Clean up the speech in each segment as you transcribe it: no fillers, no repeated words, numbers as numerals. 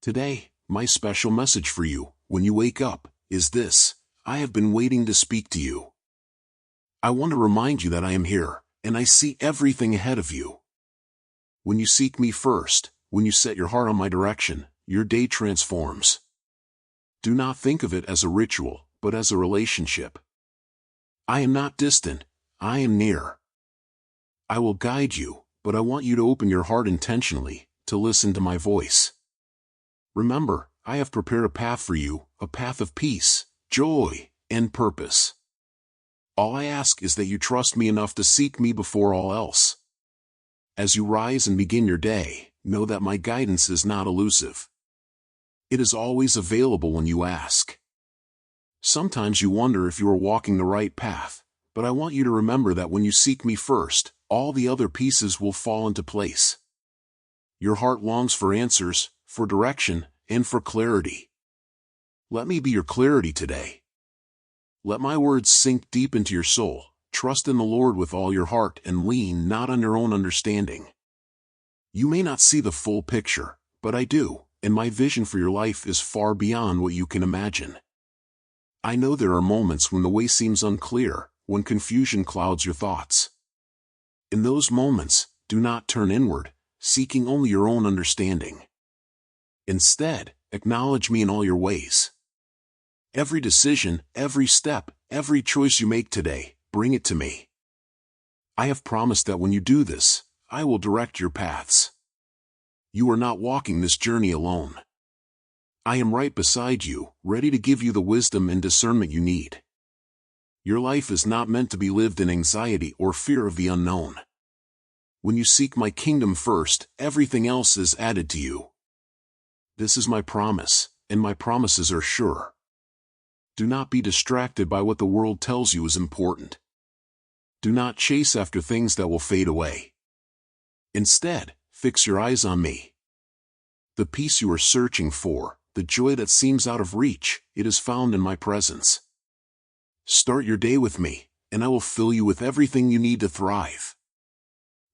Today, my special message for you, when you wake up, is this: I have been waiting to speak to you. I want to remind you that I am here, and I see everything ahead of you. When you seek me first, when you set your heart on my direction, your day transforms. Do not think of it as a ritual, but as a relationship. I am not distant, I am near. I will guide you, but I want you to open your heart intentionally, to listen to my voice. Remember, I have prepared a path for you, a path of peace, joy, and purpose. All I ask is that you trust me enough to seek me before all else. As you rise and begin your day, know that my guidance is not elusive. It is always available when you ask. Sometimes you wonder if you are walking the right path, but I want you to remember that when you seek me first, all the other pieces will fall into place. Your heart longs for answers, for direction, and for clarity. Let me be your clarity today. Let my words sink deep into your soul. Trust in the Lord with all your heart and lean not on your own understanding. You may not see the full picture, but I do, and my vision for your life is far beyond what you can imagine. I know there are moments when the way seems unclear, when confusion clouds your thoughts. In those moments, do not turn inward, seeking only your own understanding. Instead, acknowledge me in all your ways. Every decision, every step, every choice you make today, bring it to me. I have promised that when you do this, I will direct your paths. You are not walking this journey alone. I am right beside you, ready to give you the wisdom and discernment you need. Your life is not meant to be lived in anxiety or fear of the unknown. When you seek my kingdom first, everything else is added to you. This is my promise, and my promises are sure. Do not be distracted by what the world tells you is important. Do not chase after things that will fade away. Instead, fix your eyes on me. The peace you are searching for, the joy that seems out of reach, it is found in my presence. Start your day with me, and I will fill you with everything you need to thrive.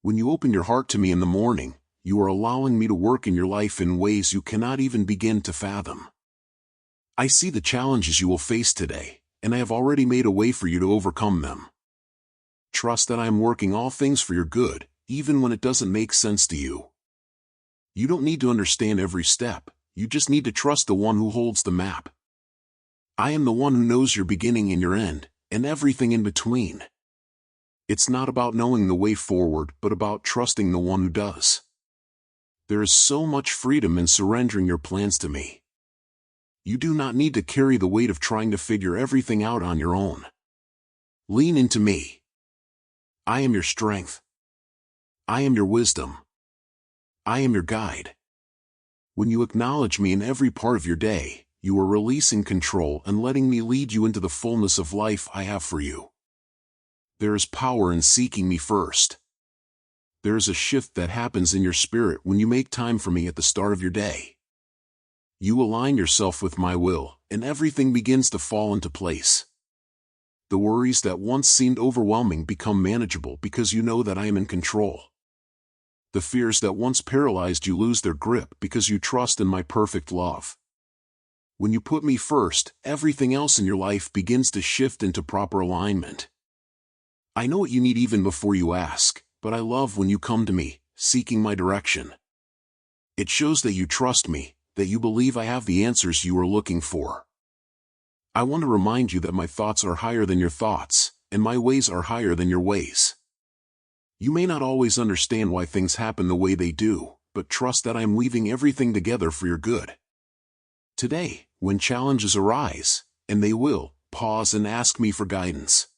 When you open your heart to me in the morning, you are allowing me to work in your life in ways you cannot even begin to fathom. I see the challenges you will face today, and I have already made a way for you to overcome them. Trust that I am working all things for your good, even when it doesn't make sense to you. You don't need to understand every step, you just need to trust the one who holds the map. I am the one who knows your beginning and your end, and everything in between. It's not about knowing the way forward, but about trusting the one who does. There is so much freedom in surrendering your plans to me. You do not need to carry the weight of trying to figure everything out on your own. Lean into me. I am your strength. I am your wisdom. I am your guide. When you acknowledge me in every part of your day, you are releasing control and letting me lead you into the fullness of life I have for you. There is power in seeking me first. There is a shift that happens in your spirit when you make time for me at the start of your day. You align yourself with my will, and everything begins to fall into place. The worries that once seemed overwhelming become manageable because you know that I am in control. The fears that once paralyzed you lose their grip because you trust in my perfect love. When you put me first, everything else in your life begins to shift into proper alignment. I know what you need even before you ask, but I love when you come to me, seeking my direction. It shows that you trust me, that you believe I have the answers you are looking for. I want to remind you that my thoughts are higher than your thoughts, and my ways are higher than your ways. You may not always understand why things happen the way they do, but trust that I am weaving everything together for your good. Today, when challenges arise, and they will, pause and ask me for guidance.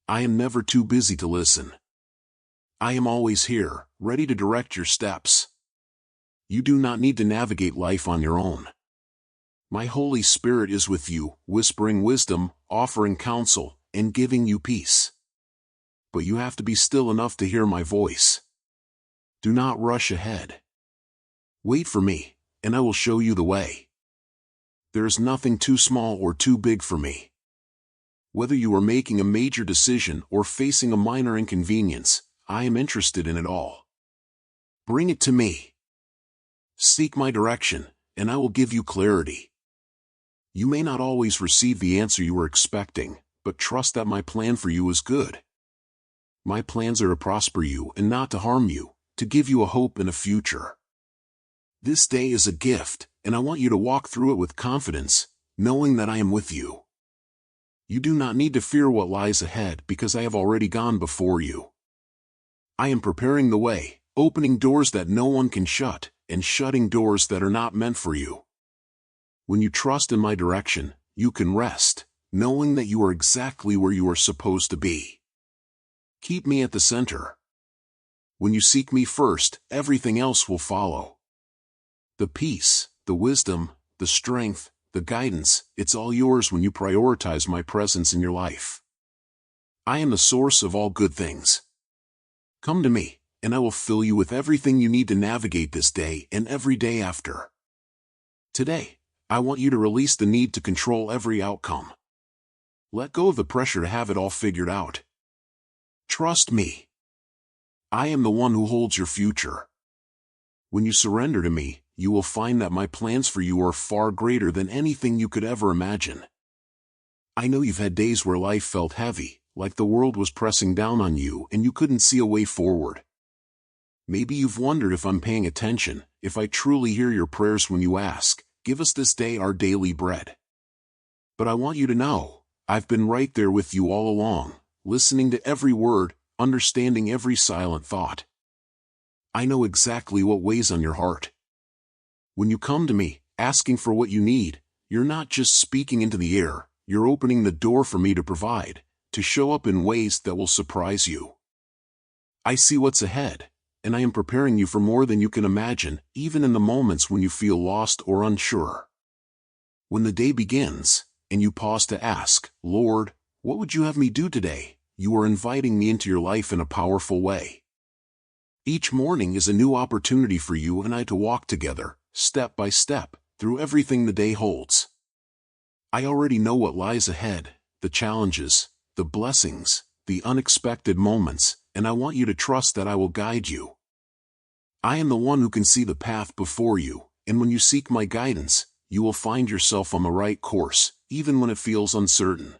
I am never too busy to listen. I am always here, ready to direct your steps. You do not need to navigate life on your own. My Holy Spirit is with you, whispering wisdom, offering counsel, and giving you peace. But you have to be still enough to hear my voice. Do not rush ahead. Wait for me, and I will show you the way. There is nothing too small or too big for me. Whether you are making a major decision or facing a minor inconvenience, I am interested in it all. Bring it to me. Seek my direction, and I will give you clarity. You may not always receive the answer you were expecting, but trust that my plan for you is good. My plans are to prosper you and not to harm you, to give you a hope and a future. This day is a gift, and I want you to walk through it with confidence, knowing that I am with you. You do not need to fear what lies ahead because I have already gone before you. I am preparing the way, opening doors that no one can shut, and shutting doors that are not meant for you. When you trust in my direction, you can rest, knowing that you are exactly where you are supposed to be. Keep me at the center. When you seek me first, everything else will follow. The peace, the wisdom, the strength, the guidance, it's all yours when you prioritize my presence in your life. I am the source of all good things. Come to me, and I will fill you with everything you need to navigate this day and every day after. Today, I want you to release the need to control every outcome. Let go of the pressure to have it all figured out. Trust me. I am the one who holds your future. When you surrender to me, you will find that my plans for you are far greater than anything you could ever imagine. I know you've had days where life felt heavy, like the world was pressing down on you and you couldn't see a way forward. Maybe you've wondered if I'm paying attention, if I truly hear your prayers when you ask, "Give us this day our daily bread." But I want you to know, I've been right there with you all along, listening to every word, understanding every silent thought. I know exactly what weighs on your heart. When you come to me, asking for what you need, you're not just speaking into the air, you're opening the door for me to provide, to show up in ways that will surprise you. I see what's ahead, and I am preparing you for more than you can imagine, even in the moments when you feel lost or unsure. When the day begins, and you pause to ask, "Lord, what would you have me do today?" you are inviting me into your life in a powerful way. Each morning is a new opportunity for you and I to walk together, step by step, through everything the day holds. I already know what lies ahead, the challenges, the blessings, the unexpected moments, and I want you to trust that I will guide you. I am the one who can see the path before you, and when you seek my guidance, you will find yourself on the right course, even when it feels uncertain.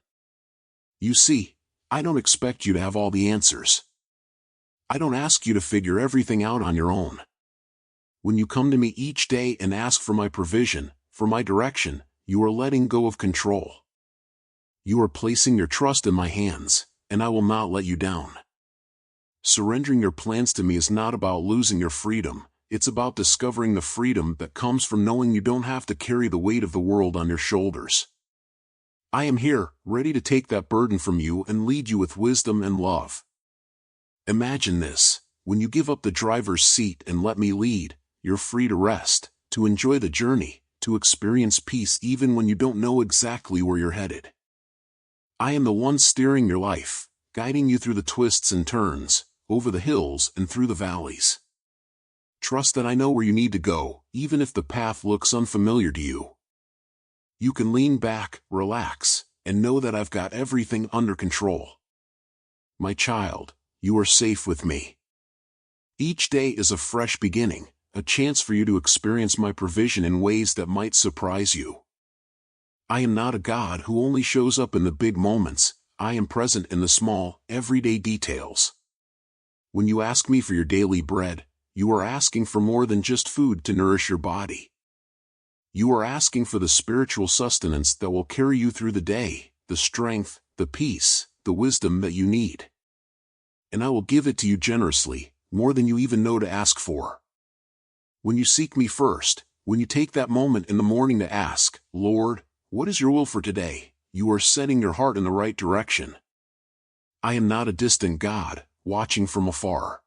You see, I don't expect you to have all the answers. I don't ask you to figure everything out on your own. When you come to me each day and ask for my provision, for my direction, you are letting go of control. You are placing your trust in my hands, and I will not let you down. Surrendering your plans to me is not about losing your freedom, it's about discovering the freedom that comes from knowing you don't have to carry the weight of the world on your shoulders. I am here, ready to take that burden from you and lead you with wisdom and love. Imagine this, when you give up the driver's seat and let me lead, you're free to rest, to enjoy the journey, to experience peace even when you don't know exactly where you're headed. I am the one steering your life, guiding you through the twists and turns, over the hills and through the valleys. Trust that I know where you need to go, even if the path looks unfamiliar to you. You can lean back, relax, and know that I've got everything under control. My child, you are safe with me. Each day is a fresh beginning, a chance for you to experience my provision in ways that might surprise you. I am not a God who only shows up in the big moments, I am present in the small, everyday details. When you ask me for your daily bread, you are asking for more than just food to nourish your body. You are asking for the spiritual sustenance that will carry you through the day, the strength, the peace, the wisdom that you need. And I will give it to you generously, more than you even know to ask for. When you seek me first, when you take that moment in the morning to ask, "Lord, what is your will for today?" you are setting your heart in the right direction. I am not a distant God, watching from afar.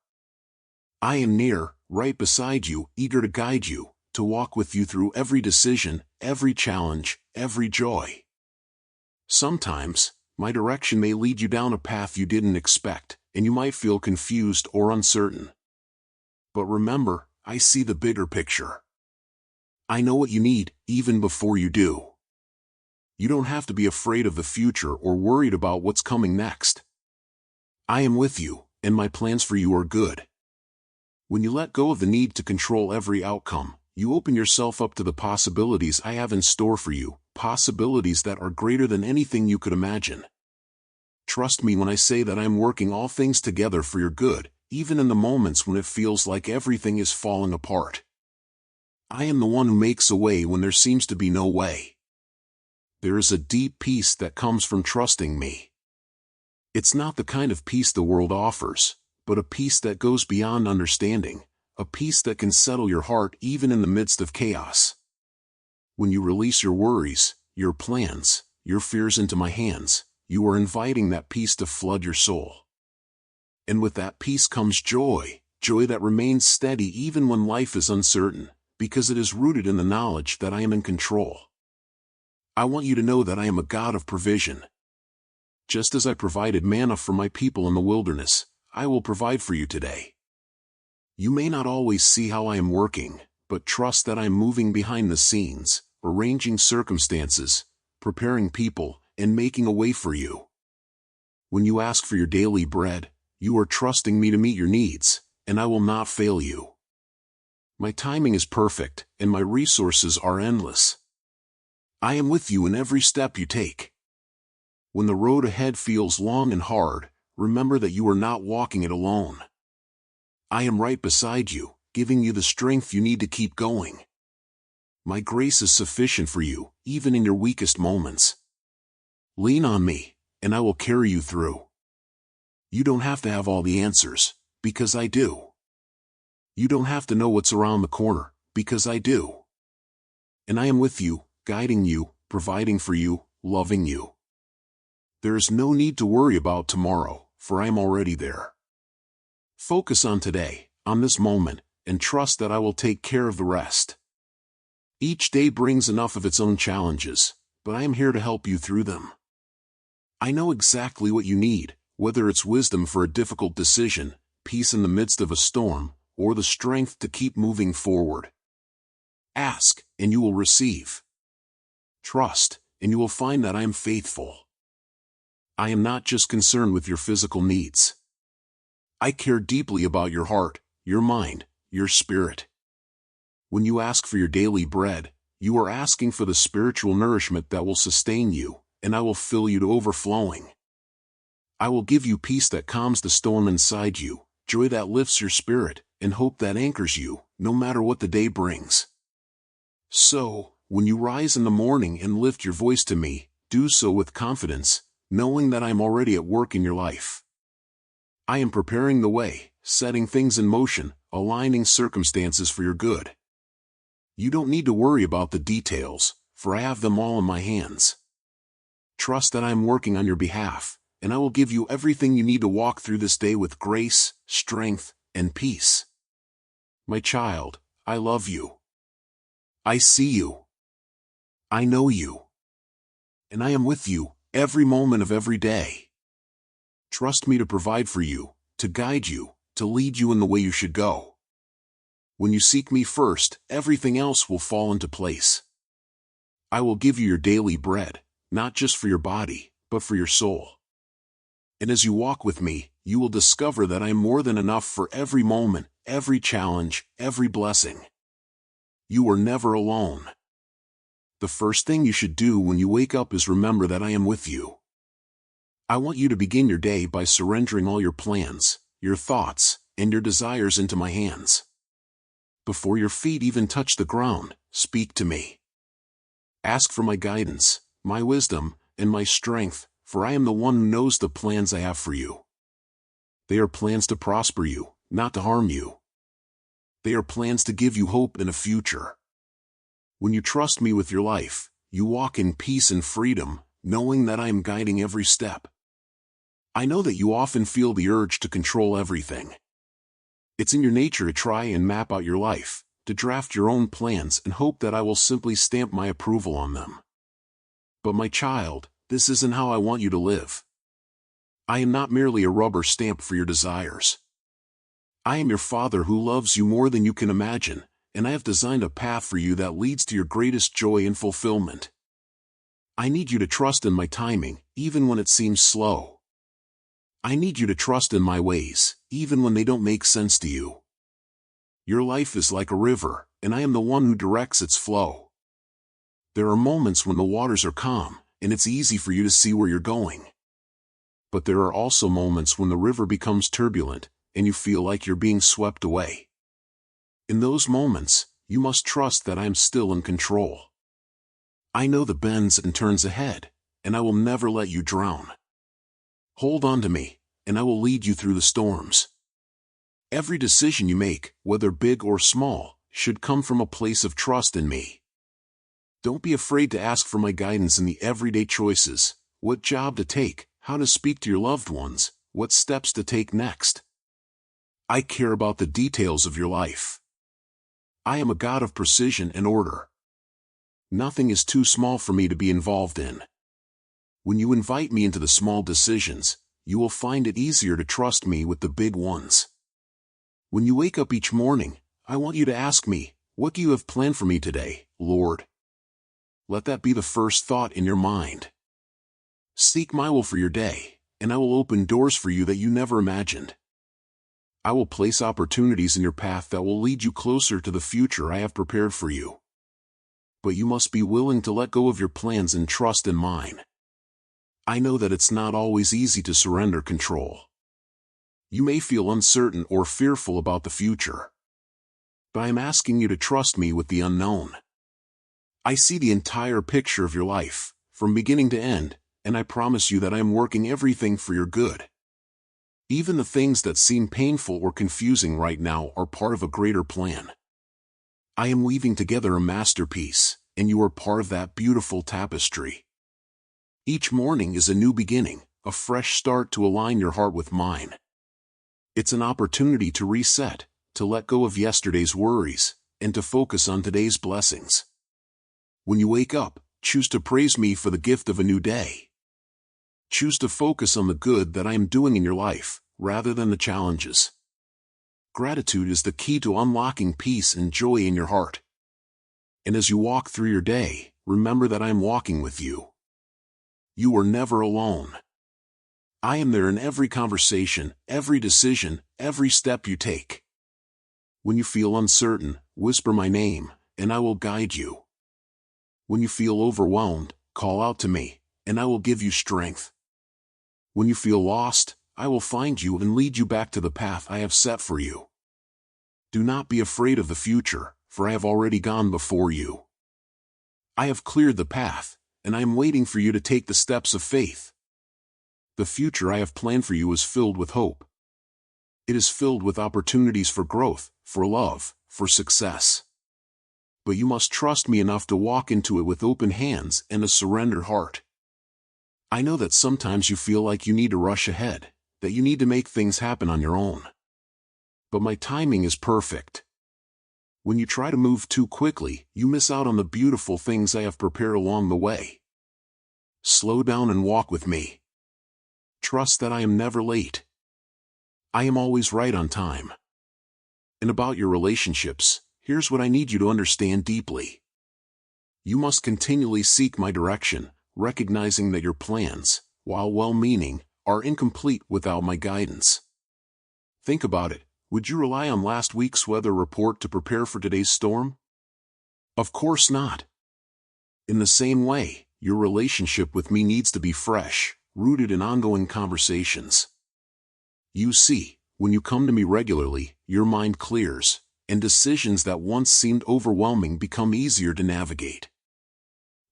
I am near, right beside you, eager to guide you, to walk with you through every decision, every challenge, every joy. Sometimes, my direction may lead you down a path you didn't expect, and you might feel confused or uncertain. But remember, I see the bigger picture. I know what you need, even before you do. You don't have to be afraid of the future or worried about what's coming next. I am with you, and my plans for you are good. When you let go of the need to control every outcome, You open yourself up to the possibilities I have in store for you, possibilities that are greater than anything you could imagine. Trust me when I say that I am working all things together for your good, even in the moments when it feels like everything is falling apart. I am the one who makes a way when there seems to be no way. There is a deep peace that comes from trusting me. It's not the kind of peace the world offers, but a peace that goes beyond understanding, a peace that can settle your heart even in the midst of chaos. When you release your worries, your plans, your fears into my hands, you are inviting that peace to flood your soul. And with that peace comes joy, joy that remains steady even when life is uncertain, because it is rooted in the knowledge that I am in control. I want you to know that I am a God of provision. Just as I provided manna for my people in the wilderness, I will provide for you today. You may not always see how I am working, but trust that I am moving behind the scenes, arranging circumstances, preparing people, and making a way for you. When you ask for your daily bread, you are trusting me to meet your needs, and I will not fail you. My timing is perfect, and my resources are endless. I am with you in every step you take. When the road ahead feels long and hard, remember that you are not walking it alone. I am right beside you, giving you the strength you need to keep going. My grace is sufficient for you, even in your weakest moments. Lean on me, and I will carry you through. You don't have to have all the answers, because I do. You don't have to know what's around the corner, because I do. And I am with you, guiding you, providing for you, loving you. There is no need to worry about tomorrow, for I am already there. Focus on today, on this moment, and trust that I will take care of the rest. Each day brings enough of its own challenges, but I am here to help you through them. I know exactly what you need, whether it's wisdom for a difficult decision, peace in the midst of a storm, or the strength to keep moving forward. Ask, and you will receive. Trust, and you will find that I am faithful. I am not just concerned with your physical needs. I care deeply about your heart, your mind, your spirit. When you ask for your daily bread, you are asking for the spiritual nourishment that will sustain you, and I will fill you to overflowing. I will give you peace that calms the storm inside you, joy that lifts your spirit, and hope that anchors you, no matter what the day brings. So, when you rise in the morning and lift your voice to me, do so with confidence, knowing that I am already at work in your life. I am preparing the way, setting things in motion, aligning circumstances for your good. You don't need to worry about the details, for I have them all in my hands. Trust that I am working on your behalf, and I will give you everything you need to walk through this day with grace, strength, and peace. My child, I love you. I see you. I know you. And I am with you, every moment of every day. Trust me to provide for you, to guide you, to lead you in the way you should go. When you seek me first, everything else will fall into place. I will give you your daily bread, not just for your body, but for your soul. And as you walk with me, you will discover that I am more than enough for every moment, every challenge, every blessing. You are never alone. The first thing you should do when you wake up is remember that I am with you. I want you to begin your day by surrendering all your plans, your thoughts, and your desires into my hands. Before your feet even touch the ground, speak to me. Ask for my guidance, my wisdom, and my strength, for I am the one who knows the plans I have for you. They are plans to prosper you, not to harm you. They are plans to give you hope and a future. When you trust me with your life, you walk in peace and freedom, knowing that I am guiding every step. I know that you often feel the urge to control everything. It's in your nature to try and map out your life, to draft your own plans and hope that I will simply stamp my approval on them. But my child, this isn't how I want you to live. I am not merely a rubber stamp for your desires. I am your Father who loves you more than you can imagine, and I have designed a path for you that leads to your greatest joy and fulfillment. I need you to trust in my timing, even when it seems slow. I need you to trust in my ways, even when they don't make sense to you. Your life is like a river, and I am the one who directs its flow. There are moments when the waters are calm, and it's easy for you to see where you're going. But there are also moments when the river becomes turbulent, and you feel like you're being swept away. In those moments, you must trust that I am still in control. I know the bends and turns ahead, and I will never let you drown. Hold on to me, and I will lead you through the storms. Every decision you make, whether big or small, should come from a place of trust in me. Don't be afraid to ask for my guidance in the everyday choices: what job to take, how to speak to your loved ones, what steps to take next. I care about the details of your life. I am a God of precision and order. Nothing is too small for me to be involved in. When you invite me into the small decisions, you will find it easier to trust me with the big ones. When you wake up each morning, I want you to ask me, "What do you have planned for me today, Lord?" Let that be the first thought in your mind. Seek my will for your day, and I will open doors for you that you never imagined. I will place opportunities in your path that will lead you closer to the future I have prepared for you. But you must be willing to let go of your plans and trust in mine. I know that it's not always easy to surrender control. You may feel uncertain or fearful about the future. But I am asking you to trust me with the unknown. I see the entire picture of your life, from beginning to end, and I promise you that I am working everything for your good. Even the things that seem painful or confusing right now are part of a greater plan. I am weaving together a masterpiece, and you are part of that beautiful tapestry. Each morning is a new beginning, a fresh start to align your heart with mine. It's an opportunity to reset, to let go of yesterday's worries, and to focus on today's blessings. When you wake up, choose to praise me for the gift of a new day. Choose to focus on the good that I am doing in your life, rather than the challenges. Gratitude is the key to unlocking peace and joy in your heart. And as you walk through your day, remember that I am walking with you. You are never alone. I am there in every conversation, every decision, every step you take. When you feel uncertain, whisper my name, and I will guide you. When you feel overwhelmed, call out to me, and I will give you strength. When you feel lost, I will find you and lead you back to the path I have set for you. Do not be afraid of the future, for I have already gone before you. I have cleared the path, and I am waiting for you to take the steps of faith. The future I have planned for you is filled with hope. It is filled with opportunities for growth, for love, for success. But you must trust me enough to walk into it with open hands and a surrendered heart. I know that sometimes you feel like you need to rush ahead, that you need to make things happen on your own. But my timing is perfect. When you try to move too quickly, you miss out on the beautiful things I have prepared along the way. Slow down and walk with me. Trust that I am never late. I am always right on time. And about your relationships, here's what I need you to understand deeply. You must continually seek my direction, recognizing that your plans, while well-meaning, are incomplete without my guidance. Think about it. Would you rely on last week's weather report to prepare for today's storm? Of course not. In the same way, your relationship with me needs to be fresh, rooted in ongoing conversations. You see, when you come to me regularly, your mind clears, and decisions that once seemed overwhelming become easier to navigate.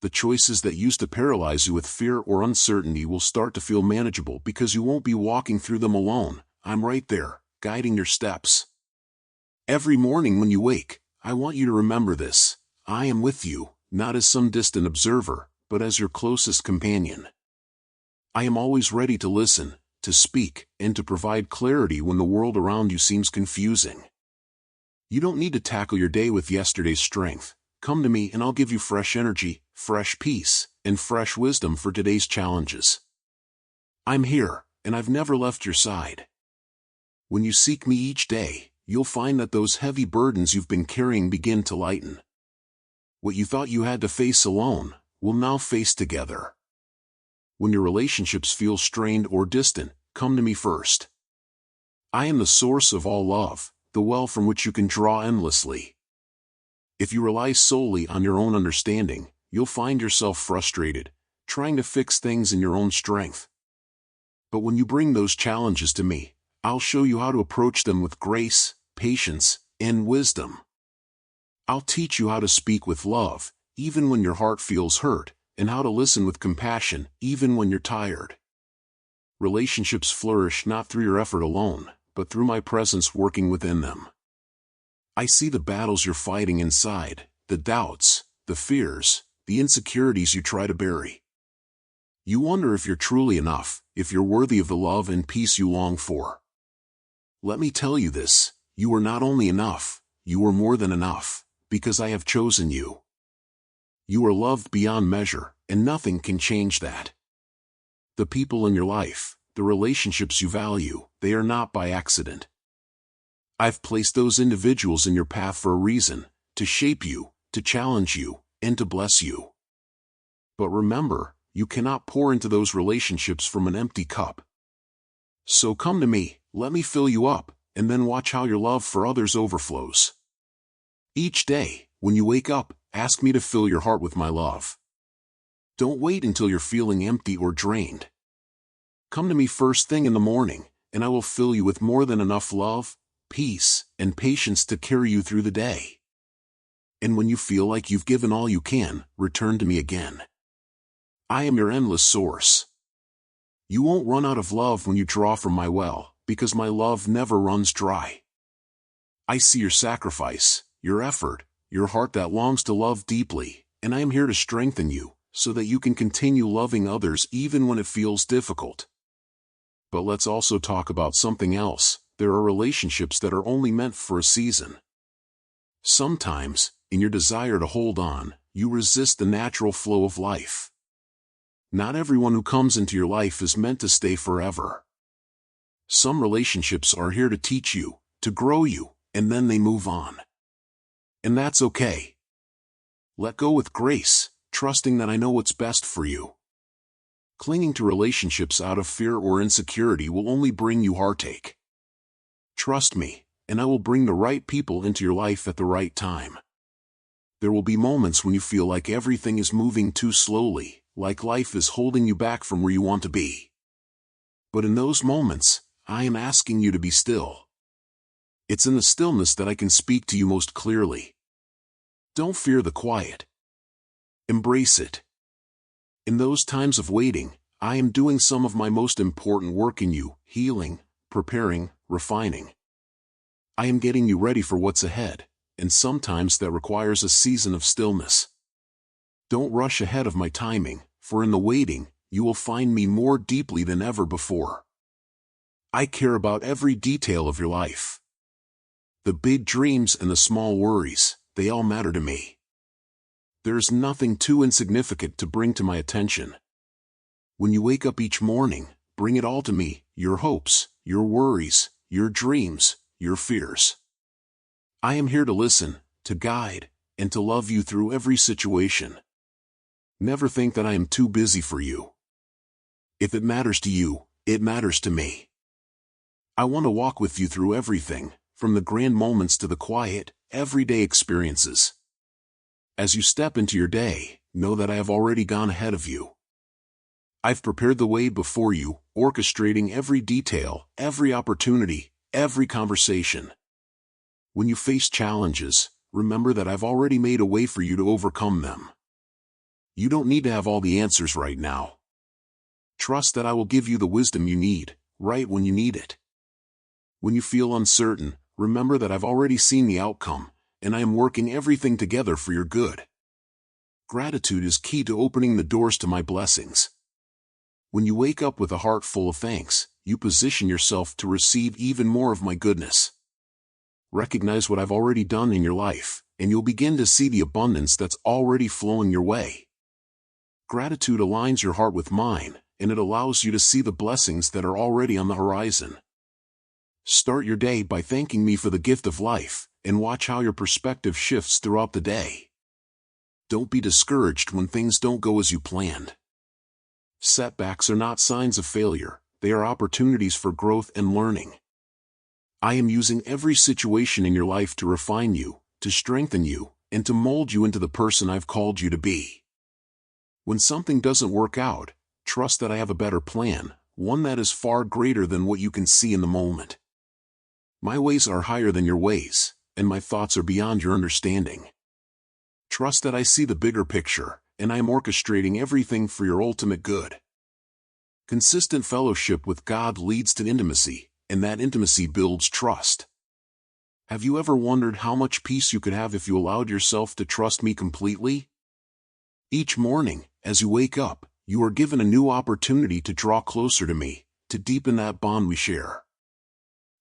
The choices that used to paralyze you with fear or uncertainty will start to feel manageable because you won't be walking through them alone. I'm right there, guiding your steps. Every morning when you wake, I want you to remember this: I am with you, not as some distant observer, but as your closest companion. I am always ready to listen, to speak, and to provide clarity when the world around you seems confusing. You don't need to tackle your day with yesterday's strength. Come to me and I'll give you fresh energy, fresh peace, and fresh wisdom for today's challenges. I'm here, and I've never left your side. When you seek me each day, you'll find that those heavy burdens you've been carrying begin to lighten. What you thought you had to face alone, we'll now face together. When your relationships feel strained or distant, come to me first. I am the source of all love, the well from which you can draw endlessly. If you rely solely on your own understanding, you'll find yourself frustrated, trying to fix things in your own strength. But when you bring those challenges to me, I'll show you how to approach them with grace, patience, and wisdom. I'll teach you how to speak with love, even when your heart feels hurt, and how to listen with compassion, even when you're tired. Relationships flourish not through your effort alone, but through my presence working within them. I see the battles you're fighting inside, the doubts, the fears, the insecurities you try to bury. You wonder if you're truly enough, if you're worthy of the love and peace you long for. Let me tell you this, you are not only enough, you are more than enough, because I have chosen you. You are loved beyond measure, and nothing can change that. The people in your life, the relationships you value, they are not by accident. I've placed those individuals in your path for a reason, to shape you, to challenge you, and to bless you. But remember, you cannot pour into those relationships from an empty cup. So come to me, let me fill you up, and then watch how your love for others overflows. Each day, when you wake up, ask me to fill your heart with my love. Don't wait until you're feeling empty or drained. Come to me first thing in the morning, and I will fill you with more than enough love, peace, and patience to carry you through the day. And when you feel like you've given all you can, return to me again. I am your endless source. You won't run out of love when you draw from my well, because my love never runs dry. I see your sacrifice, your effort, your heart that longs to love deeply, and I am here to strengthen you, so that you can continue loving others even when it feels difficult. But let's also talk about something else. There are relationships that are only meant for a season. Sometimes, in your desire to hold on, you resist the natural flow of life. Not everyone who comes into your life is meant to stay forever. Some relationships are here to teach you, to grow you, and then they move on. And that's okay. Let go with grace, trusting that I know what's best for you. Clinging to relationships out of fear or insecurity will only bring you heartache. Trust me, and I will bring the right people into your life at the right time. There will be moments when you feel like everything is moving too slowly, like life is holding you back from where you want to be. But in those moments, I am asking you to be still. It's in the stillness that I can speak to you most clearly. Don't fear the quiet. Embrace it. In those times of waiting, I am doing some of my most important work in you, healing, preparing, refining. I am getting you ready for what's ahead, and sometimes that requires a season of stillness. Don't rush ahead of my timing, for in the waiting, you will find me more deeply than ever before. I care about every detail of your life. The big dreams and the small worries, they all matter to me. There is nothing too insignificant to bring to my attention. When you wake up each morning, bring it all to me, your hopes, your worries, your dreams, your fears. I am here to listen, to guide, and to love you through every situation. Never think that I am too busy for you. If it matters to you, it matters to me. I want to walk with you through everything, from the grand moments to the quiet, everyday experiences. As you step into your day, know that I have already gone ahead of you. I've prepared the way before you, orchestrating every detail, every opportunity, every conversation. When you face challenges, remember that I've already made a way for you to overcome them. You don't need to have all the answers right now. Trust that I will give you the wisdom you need, right when you need it. When you feel uncertain, remember that I've already seen the outcome, and I am working everything together for your good. Gratitude is key to opening the doors to my blessings. When you wake up with a heart full of thanks, you position yourself to receive even more of my goodness. Recognize what I've already done in your life, and you'll begin to see the abundance that's already flowing your way. Gratitude aligns your heart with mine, and it allows you to see the blessings that are already on the horizon. Start your day by thanking me for the gift of life, and watch how your perspective shifts throughout the day. Don't be discouraged when things don't go as you planned. Setbacks are not signs of failure, they are opportunities for growth and learning. I am using every situation in your life to refine you, to strengthen you, and to mold you into the person I've called you to be. When something doesn't work out, trust that I have a better plan, one that is far greater than what you can see in the moment. My ways are higher than your ways, and my thoughts are beyond your understanding. Trust that I see the bigger picture, and I am orchestrating everything for your ultimate good. Consistent fellowship with God leads to intimacy, and that intimacy builds trust. Have you ever wondered how much peace you could have if you allowed yourself to trust me completely? Each morning, as you wake up, you are given a new opportunity to draw closer to me, to deepen that bond we share.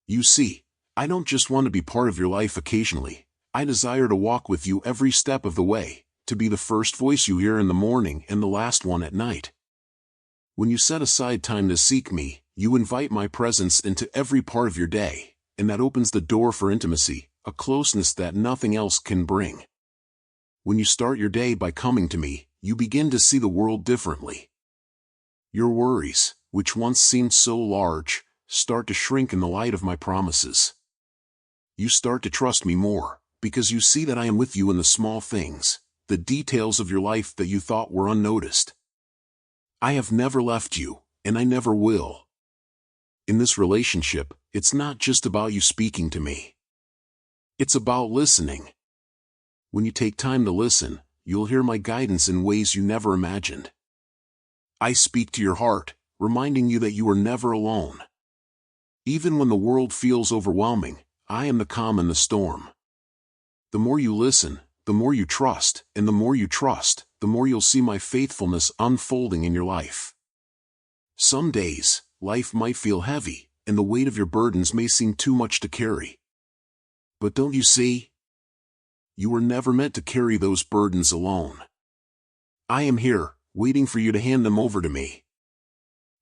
You see, I don't just want to be part of your life occasionally. I desire to walk with you every step of the way, to be the first voice you hear in the morning and the last one at night. When you set aside time to seek me, you invite my presence into every part of your day, and that opens the door for intimacy, a closeness that nothing else can bring. When you start your day by coming to me, you begin to see the world differently. Your worries, which once seemed so large, start to shrink in the light of my promises. You start to trust me more, because you see that I am with you in the small things, the details of your life that you thought were unnoticed. I have never left you, and I never will. In this relationship, it's not just about you speaking to me. It's about listening. When you take time to listen, you'll hear my guidance in ways you never imagined. I speak to your heart, reminding you that you are never alone. Even when the world feels overwhelming, I am the calm in the storm. The more you listen, the more you trust, and the more you trust, the more you'll see my faithfulness unfolding in your life. Some days, life might feel heavy, and the weight of your burdens may seem too much to carry. But don't you see? You were never meant to carry those burdens alone. I am here, waiting for you to hand them over to me.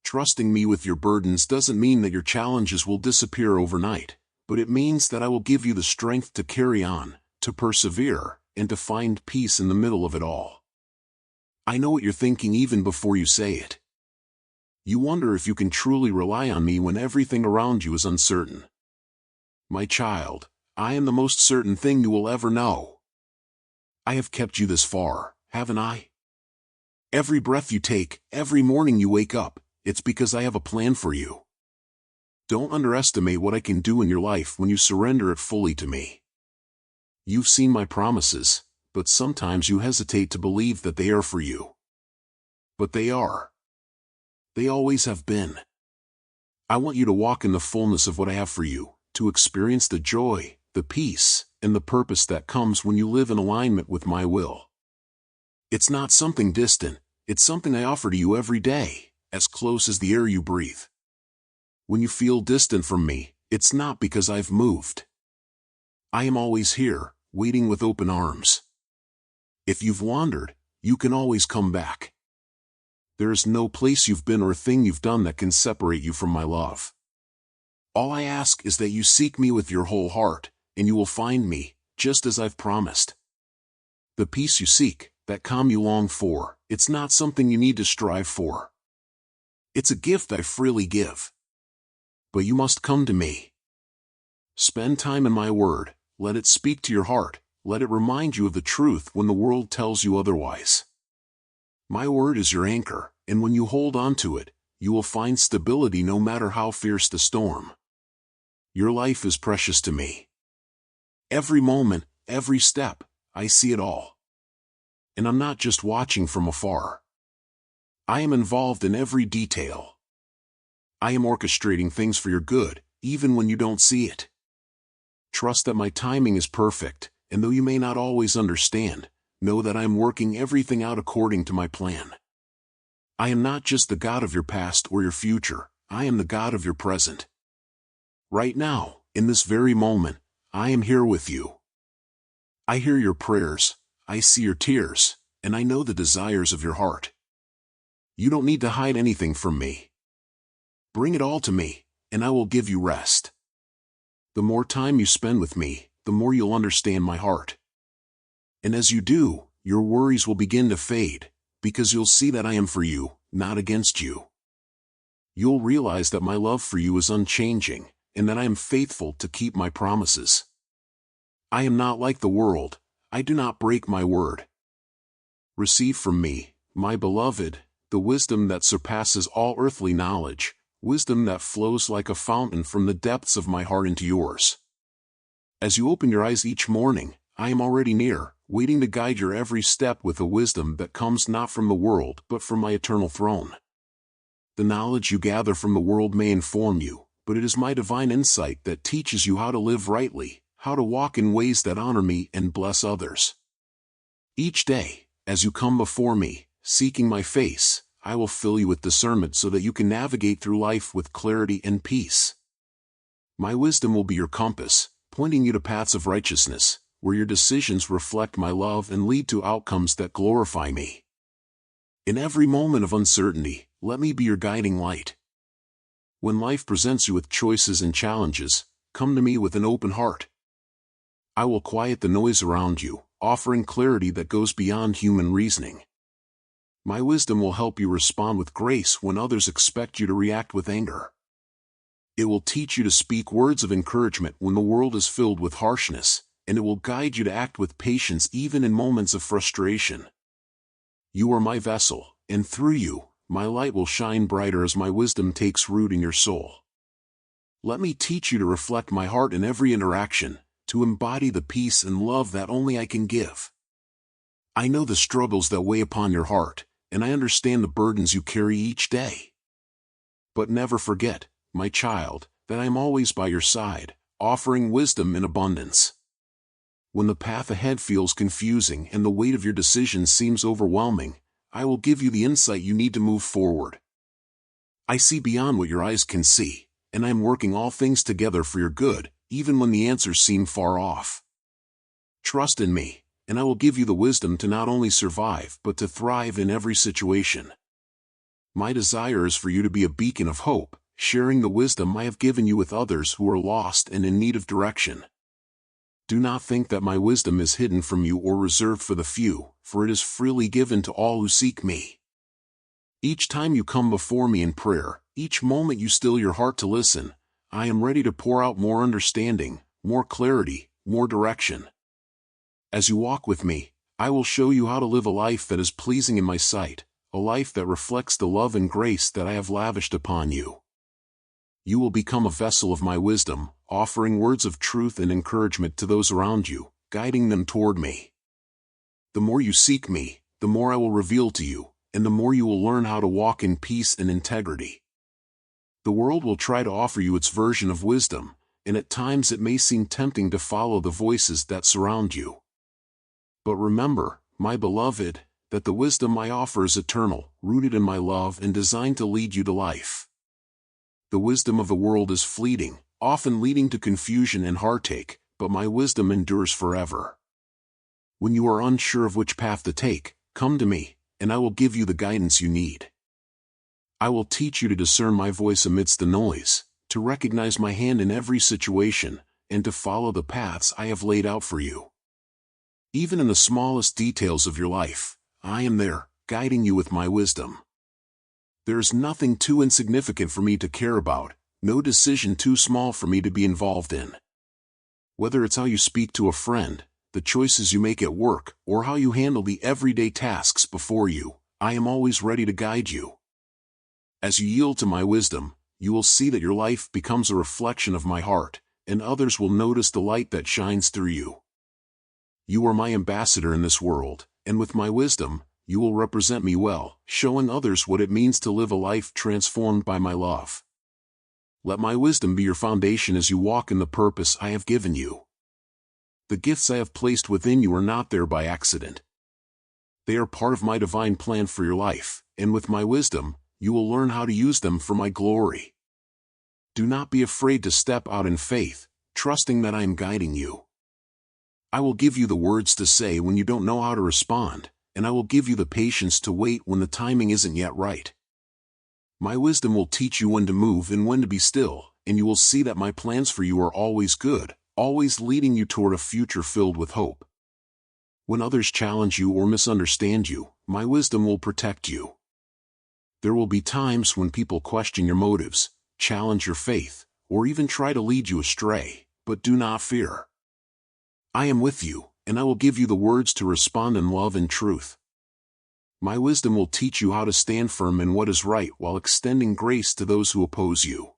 Trusting me with your burdens doesn't mean that your challenges will disappear overnight, but it means that I will give you the strength to carry on, to persevere, and to find peace in the middle of it all. I know what you're thinking even before you say it. You wonder if you can truly rely on me when everything around you is uncertain. My child, I am the most certain thing you will ever know. I have kept you this far, haven't I? Every breath you take, every morning you wake up, it's because I have a plan for you. Don't underestimate what I can do in your life when you surrender it fully to me. You've seen my promises, but sometimes you hesitate to believe that they are for you. But they are. They always have been. I want you to walk in the fullness of what I have for you, to experience the joy, the peace, and the purpose that comes when you live in alignment with my will. It's not something distant, it's something I offer to you every day, as close as the air you breathe. When you feel distant from me, it's not because I've moved. I am always here, waiting with open arms. If you've wandered, you can always come back. There is no place you've been or thing you've done that can separate you from my love. All I ask is that you seek me with your whole heart, and you will find me, just as I've promised. The peace you seek, that calm you long for, it's not something you need to strive for. It's a gift I freely give. But you must come to me. Spend time in my word, let it speak to your heart, let it remind you of the truth when the world tells you otherwise. My word is your anchor, and when you hold on to it, you will find stability no matter how fierce the storm. Your life is precious to me. Every moment, every step, I see it all. And I'm not just watching from afar. I am involved in every detail. I am orchestrating things for your good, even when you don't see it. Trust that my timing is perfect, and though you may not always understand, know that I am working everything out according to my plan. I am not just the God of your past or your future, I am the God of your present. Right now, in this very moment, I am here with you. I hear your prayers, I see your tears, and I know the desires of your heart. You don't need to hide anything from me. Bring it all to me, and I will give you rest. The more time you spend with me, the more you'll understand my heart. And as you do, your worries will begin to fade, because you'll see that I am for you, not against you. You'll realize that my love for you is unchanging, and that I am faithful to keep my promises. I am not like the world, I do not break my word. Receive from me, my beloved, the wisdom that surpasses all earthly knowledge, wisdom that flows like a fountain from the depths of my heart into yours. As you open your eyes each morning, I am already near, waiting to guide your every step with a wisdom that comes not from the world but from my eternal throne. The knowledge you gather from the world may inform you, but it is my divine insight that teaches you how to live rightly, how to walk in ways that honor me and bless others. Each day, as you come before me, seeking my face, I will fill you with discernment so that you can navigate through life with clarity and peace. My wisdom will be your compass, pointing you to paths of righteousness, where your decisions reflect my love and lead to outcomes that glorify me. In every moment of uncertainty, let me be your guiding light. When life presents you with choices and challenges, come to me with an open heart. I will quiet the noise around you, offering clarity that goes beyond human reasoning. My wisdom will help you respond with grace when others expect you to react with anger. It will teach you to speak words of encouragement when the world is filled with harshness, and it will guide you to act with patience even in moments of frustration. You are my vessel, and through you, my light will shine brighter as my wisdom takes root in your soul. Let me teach you to reflect my heart in every interaction, to embody the peace and love that only I can give. I know the struggles that weigh upon your heart, and I understand the burdens you carry each day. But never forget, my child, that I am always by your side, offering wisdom in abundance. When the path ahead feels confusing and the weight of your decisions seems overwhelming, I will give you the insight you need to move forward. I see beyond what your eyes can see, and I am working all things together for your good, even when the answers seem far off. Trust in me, and I will give you the wisdom to not only survive but to thrive in every situation. My desire is for you to be a beacon of hope, sharing the wisdom I have given you with others who are lost and in need of direction. Do not think that my wisdom is hidden from you or reserved for the few, for it is freely given to all who seek me. Each time you come before me in prayer, each moment you still your heart to listen, I am ready to pour out more understanding, more clarity, more direction. As you walk with me, I will show you how to live a life that is pleasing in my sight, a life that reflects the love and grace that I have lavished upon you. You will become a vessel of my wisdom, offering words of truth and encouragement to those around you, guiding them toward me. The more you seek me, the more I will reveal to you, and the more you will learn how to walk in peace and integrity. The world will try to offer you its version of wisdom, and at times it may seem tempting to follow the voices that surround you. But remember, my beloved, that the wisdom I offer is eternal, rooted in my love and designed to lead you to life. The wisdom of the world is fleeting, often leading to confusion and heartache, but my wisdom endures forever. When you are unsure of which path to take, come to me, and I will give you the guidance you need. I will teach you to discern my voice amidst the noise, to recognize my hand in every situation, and to follow the paths I have laid out for you. Even in the smallest details of your life, I am there, guiding you with my wisdom. There is nothing too insignificant for me to care about, no decision too small for me to be involved in. Whether it's how you speak to a friend, the choices you make at work, or how you handle the everyday tasks before you, I am always ready to guide you. As you yield to my wisdom, you will see that your life becomes a reflection of my heart, and others will notice the light that shines through you. You are my ambassador in this world, and with my wisdom, you will represent me well, showing others what it means to live a life transformed by my love. Let my wisdom be your foundation as you walk in the purpose I have given you. The gifts I have placed within you are not there by accident. They are part of my divine plan for your life, and with my wisdom, you will learn how to use them for my glory. Do not be afraid to step out in faith, trusting that I am guiding you. I will give you the words to say when you don't know how to respond, and I will give you the patience to wait when the timing isn't yet right. My wisdom will teach you when to move and when to be still, and you will see that my plans for you are always good, always leading you toward a future filled with hope. When others challenge you or misunderstand you, my wisdom will protect you. There will be times when people question your motives, challenge your faith, or even try to lead you astray, but do not fear. I am with you, and I will give you the words to respond in love and truth. My wisdom will teach you how to stand firm in what is right while extending grace to those who oppose you.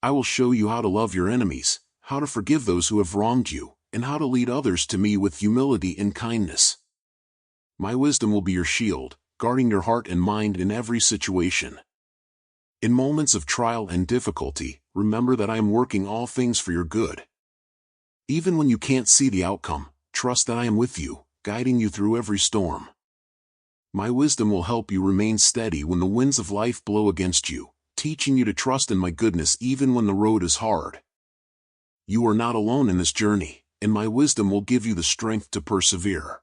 I will show you how to love your enemies, how to forgive those who have wronged you, and how to lead others to me with humility and kindness. My wisdom will be your shield, guarding your heart and mind in every situation. In moments of trial and difficulty, remember that I am working all things for your good. Even when you can't see the outcome, trust that I am with you, guiding you through every storm. My wisdom will help you remain steady when the winds of life blow against you, teaching you to trust in my goodness even when the road is hard. You are not alone in this journey, and my wisdom will give you the strength to persevere.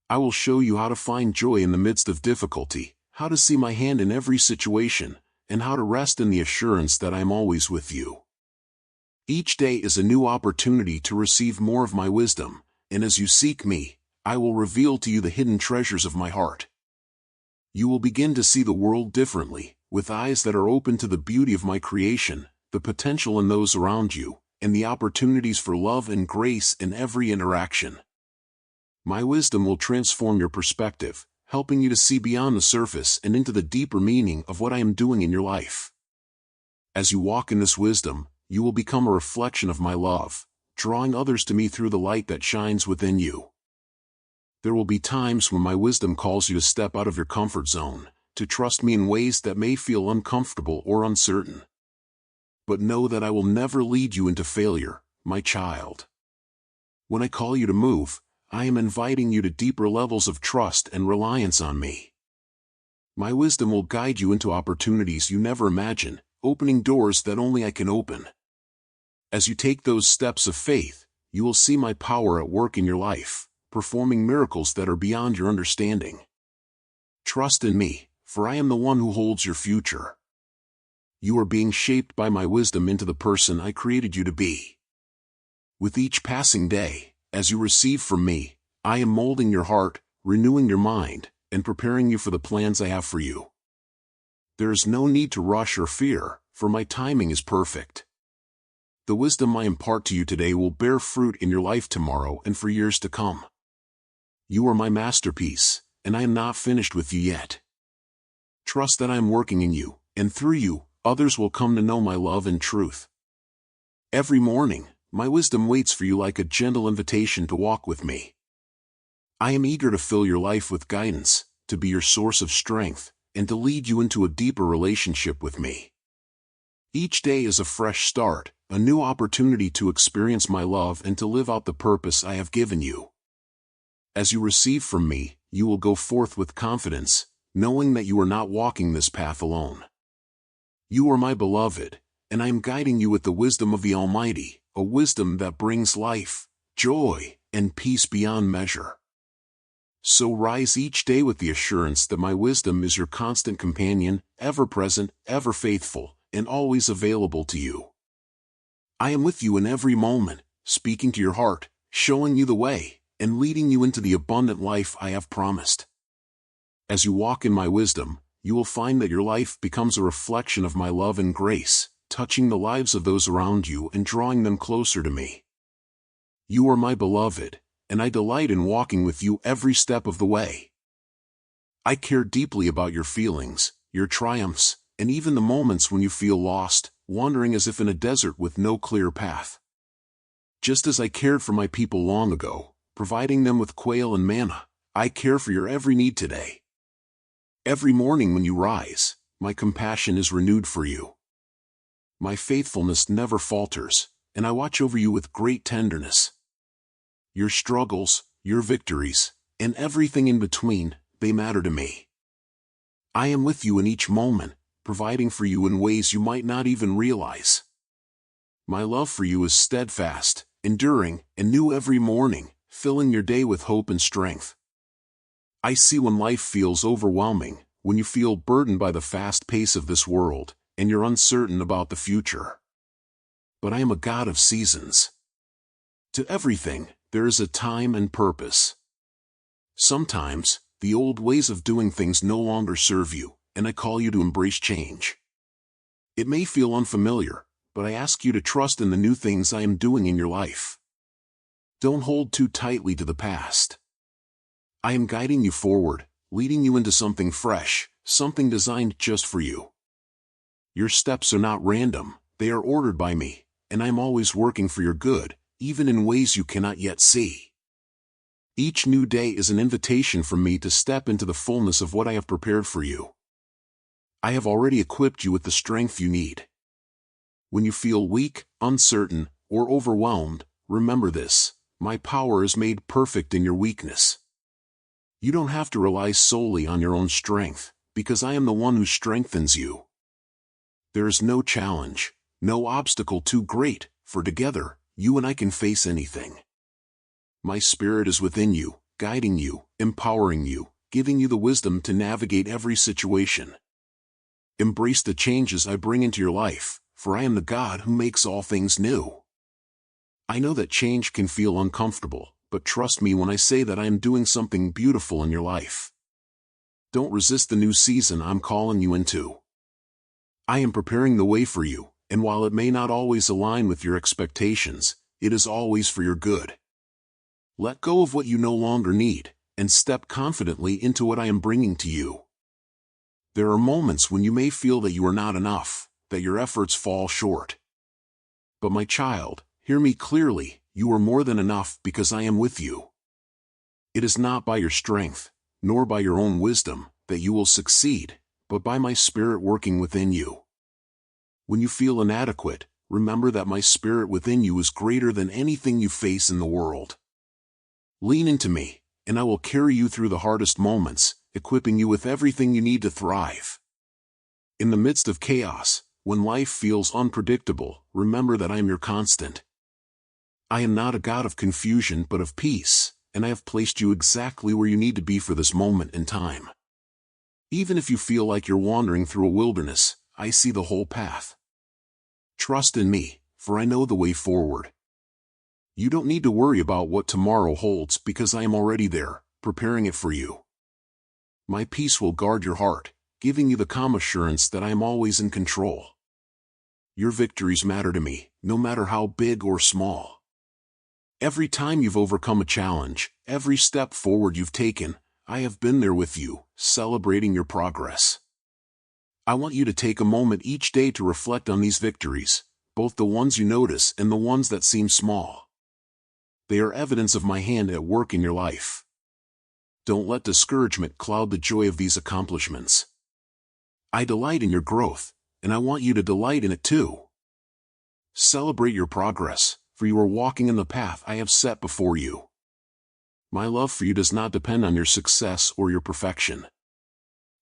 I will show you how to find joy in the midst of difficulty, how to see my hand in every situation, and how to rest in the assurance that I am always with you. Each day is a new opportunity to receive more of my wisdom, and as you seek me, I will reveal to you the hidden treasures of my heart. You will begin to see the world differently, with eyes that are open to the beauty of my creation, the potential in those around you, and the opportunities for love and grace in every interaction. My wisdom will transform your perspective, helping you to see beyond the surface and into the deeper meaning of what I am doing in your life. As you walk in this wisdom, you will become a reflection of my love, drawing others to me through the light that shines within you. There will be times when my wisdom calls you to step out of your comfort zone, to trust me in ways that may feel uncomfortable or uncertain. But know that I will never lead you into failure, my child. When I call you to move, I am inviting you to deeper levels of trust and reliance on me. My wisdom will guide you into opportunities you never imagined, opening doors that only I can open. As you take those steps of faith, you will see my power at work in your life, performing miracles that are beyond your understanding. Trust in me, for I am the one who holds your future. You are being shaped by my wisdom into the person I created you to be. With each passing day, as you receive from me, I am molding your heart, renewing your mind, and preparing you for the plans I have for you. There is no need to rush or fear, for my timing is perfect. The wisdom I impart to you today will bear fruit in your life tomorrow and for years to come. You are my masterpiece, and I am not finished with you yet. Trust that I am working in you, and through you, others will come to know my love and truth. Every morning, my wisdom waits for you like a gentle invitation to walk with me. I am eager to fill your life with guidance, to be your source of strength, and to lead you into a deeper relationship with me. Each day is a fresh start, a new opportunity to experience my love and to live out the purpose I have given you. As you receive from me, you will go forth with confidence, knowing that you are not walking this path alone. You are my beloved, and I am guiding you with the wisdom of the Almighty, a wisdom that brings life, joy, and peace beyond measure. So rise each day with the assurance that my wisdom is your constant companion, ever present, ever faithful, and always available to you. I am with you in every moment, speaking to your heart, showing you the way, and leading you into the abundant life I have promised. As you walk in my wisdom, you will find that your life becomes a reflection of my love and grace, touching the lives of those around you and drawing them closer to me. You are my beloved, and I delight in walking with you every step of the way. I care deeply about your feelings, your triumphs, and even the moments when you feel lost, wandering as if in a desert with no clear path. Just as I cared for my people long ago, providing them with quail and manna, I care for your every need today. Every morning when you rise, my compassion is renewed for you. My faithfulness never falters, and I watch over you with great tenderness. Your struggles, your victories, and everything in between, they matter to me. I am with you in each moment, providing for you in ways you might not even realize. My love for you is steadfast, enduring, and new every morning, filling your day with hope and strength. I see when life feels overwhelming, when you feel burdened by the fast pace of this world, and you're uncertain about the future. But I am a God of seasons. To everything, there is a time and purpose. Sometimes, the old ways of doing things no longer serve you, and I call you to embrace change. It may feel unfamiliar, but I ask you to trust in the new things I am doing in your life. Don't hold too tightly to the past. I am guiding you forward, leading you into something fresh, something designed just for you. Your steps are not random, they are ordered by me, and I am always working for your good, even in ways you cannot yet see. Each new day is an invitation from me to step into the fullness of what I have prepared for you. I have already equipped you with the strength you need. When you feel weak, uncertain, or overwhelmed, remember this: my power is made perfect in your weakness. You don't have to rely solely on your own strength, because I am the one who strengthens you. There is no challenge, no obstacle too great, for together, you and I can face anything. My spirit is within you, guiding you, empowering you, giving you the wisdom to navigate every situation. Embrace the changes I bring into your life, for I am the God who makes all things new. I know that change can feel uncomfortable, but trust me when I say that I am doing something beautiful in your life. Don't resist the new season I'm calling you into. I am preparing the way for you, and while it may not always align with your expectations, it is always for your good. Let go of what you no longer need, and step confidently into what I am bringing to you. There are moments when you may feel that you are not enough, that your efforts fall short. But my child, hear me clearly, you are more than enough because I am with you. It is not by your strength, nor by your own wisdom, that you will succeed, but by my spirit working within you. When you feel inadequate, remember that my spirit within you is greater than anything you face in the world. Lean into me, and I will carry you through the hardest moments, equipping you with everything you need to thrive. In the midst of chaos, when life feels unpredictable, remember that I am your constant. I am not a God of confusion but of peace, and I have placed you exactly where you need to be for this moment in time. Even if you feel like you're wandering through a wilderness, I see the whole path. Trust in me, for I know the way forward. You don't need to worry about what tomorrow holds because I am already there, preparing it for you. My peace will guard your heart, giving you the calm assurance that I am always in control. Your victories matter to me, no matter how big or small. Every time you've overcome a challenge, every step forward you've taken, I have been there with you, celebrating your progress. I want you to take a moment each day to reflect on these victories, both the ones you notice and the ones that seem small. They are evidence of my hand at work in your life. Don't let discouragement cloud the joy of these accomplishments. I delight in your growth, and I want you to delight in it too. Celebrate your progress, for you are walking in the path I have set before you. My love for you does not depend on your success or your perfection.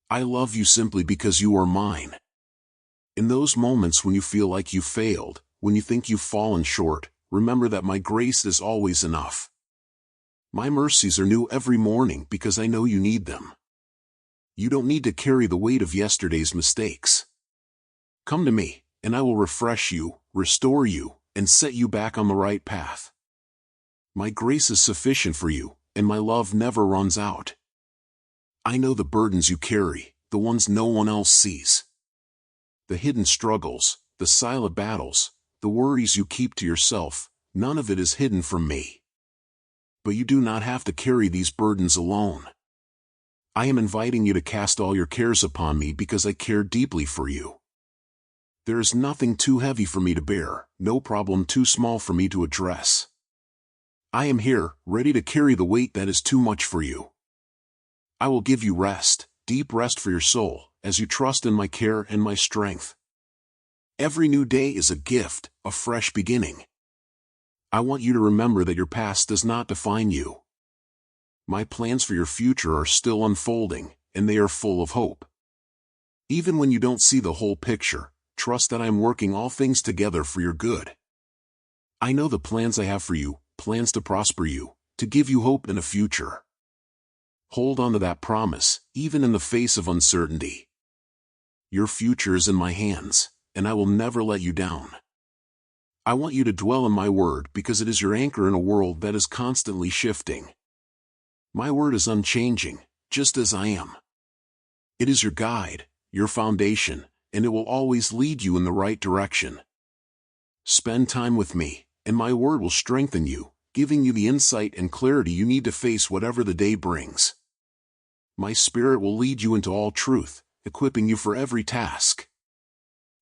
I love you simply because you are mine. In those moments when you feel like you failed, when you think you've fallen short, remember that my grace is always enough. My mercies are new every morning because I know you need them. You don't need to carry the weight of yesterday's mistakes. Come to me, and I will refresh you, restore you, and set you back on the right path. My grace is sufficient for you, and my love never runs out. I know the burdens you carry, the ones no one else sees. The hidden struggles, the silent battles, the worries you keep to yourself, none of it is hidden from me. But you do not have to carry these burdens alone. I am inviting you to cast all your cares upon me because I care deeply for you. There is nothing too heavy for me to bear, no problem too small for me to address. I am here, ready to carry the weight that is too much for you. I will give you rest, deep rest for your soul, as you trust in my care and my strength. Every new day is a gift, a fresh beginning. I want you to remember that your past does not define you. My plans for your future are still unfolding, and they are full of hope. Even when you don't see the whole picture, trust that I am working all things together for your good. I know the plans I have for you, plans to prosper you, to give you hope and a future. Hold on to that promise, even in the face of uncertainty. Your future is in my hands, and I will never let you down. I want you to dwell in my word because it is your anchor in a world that is constantly shifting. My word is unchanging, just as I am. It is your guide, your foundation, and it will always lead you in the right direction. Spend time with me, and my word will strengthen you, giving you the insight and clarity you need to face whatever the day brings. My Spirit will lead you into all truth, equipping you for every task.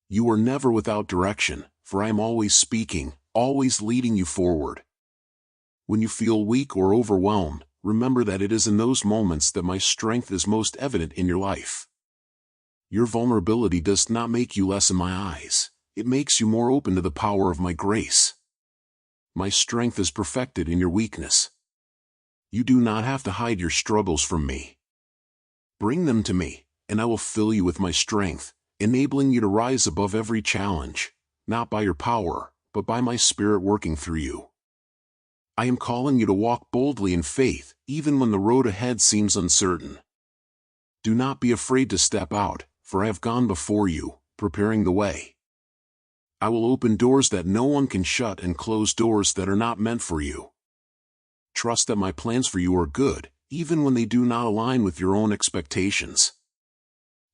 You are never without direction, for I am always speaking, always leading you forward. When you feel weak or overwhelmed, remember that it is in those moments that my strength is most evident in your life. Your vulnerability does not make you less in my eyes. It makes you more open to the power of my grace. My strength is perfected in your weakness. You do not have to hide your struggles from me. Bring them to me, and I will fill you with my strength, enabling you to rise above every challenge, not by your power, but by my Spirit working through you. I am calling you to walk boldly in faith, even when the road ahead seems uncertain. Do not be afraid to step out, for I have gone before you, preparing the way. I will open doors that no one can shut and close doors that are not meant for you. Trust that my plans for you are good, even when they do not align with your own expectations.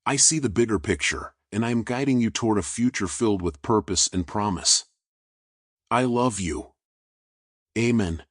I see the bigger picture, and I am guiding you toward a future filled with purpose and promise. I love you. Amen.